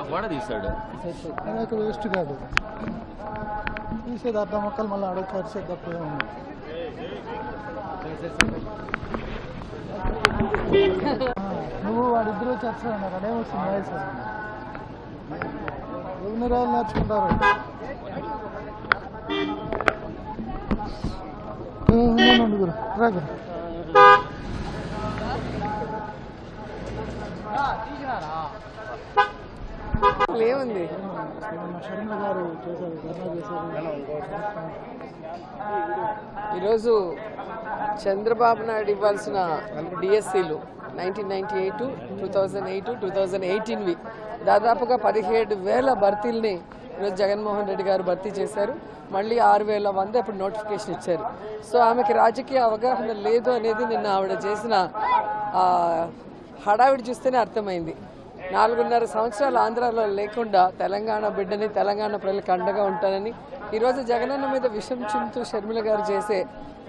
తెలంగాణ తీసాడు వేస్ట్ కాదు తీసేది అర్థం మొక్కలు మళ్ళీ అడుగు ఖర్చు తప్ప నువ్వు వాడిద్దరూ చేస్తాను అదే వస్తుంది వయసు ఎన్ని రోజులు నేర్చుకుంటారు ఏముంది శర్మ గారు ఈరోజు చంద్రబాబు నాయుడు ఇవ్వాల్సిన డిఎస్సీలు 1998, 2008, 2018వి దాదాపుగా 17,000 భర్తీల్ని ఈరోజు జగన్మోహన్ రెడ్డి గారు భర్తీ చేశారు. మళ్ళీ 6,100 ఇప్పుడు నోటిఫికేషన్ ఇచ్చారు. సో ఆమెకి రాజకీయ అవగాహన లేదు అనేది నిన్న ఆవిడ చేసిన హడావిడి చూస్తేనే అర్థమైంది. 4.5 సంవత్సరాలు ఆంధ్రాలో లేకుండా తెలంగాణ బిడ్డని తెలంగాణ ప్రజలకు అండగా ఉంటానని ఈరోజు జగనన్న మీద విషం చింతూ షర్మిల గారు చేసే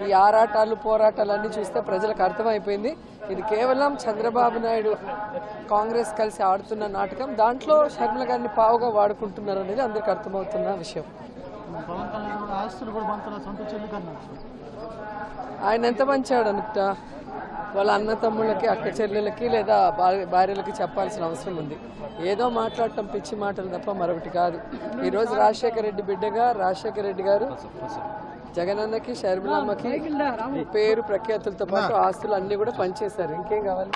ఈ ఆరాటాలు పోరాటాలన్నీ చూస్తే ప్రజలకు అర్థమైపోయింది. ఇది కేవలం చంద్రబాబు నాయుడు కాంగ్రెస్ కలిసి ఆడుతున్న నాటకం. దాంట్లో షర్మిల గారిని పావుగా వాడుకుంటున్నారు అనేది అందరికి అర్థమవుతున్న విషయం. ఆయన ఎంత పంచాడు అనుకుంట వాళ్ళ అన్న తమ్ముళ్ళకి అక్క చెల్లెలకి లేదా భార్యలకి చెప్పాల్సిన అవసరం ఉంది. ఏదో మాట్లాడటం పిచ్చి మాటలు తప్ప మరొకటి కాదు. ఈరోజు రాజశేఖర రెడ్డి బిడ్డగా రాజశేఖర రెడ్డి గారు జగనన్నకి షర్మిలమ్మకి పేరు ప్రఖ్యాతులతో పాటు ఆస్తులు అన్నీ కూడా పనిచేశారు. ఇంకేం కావాలి?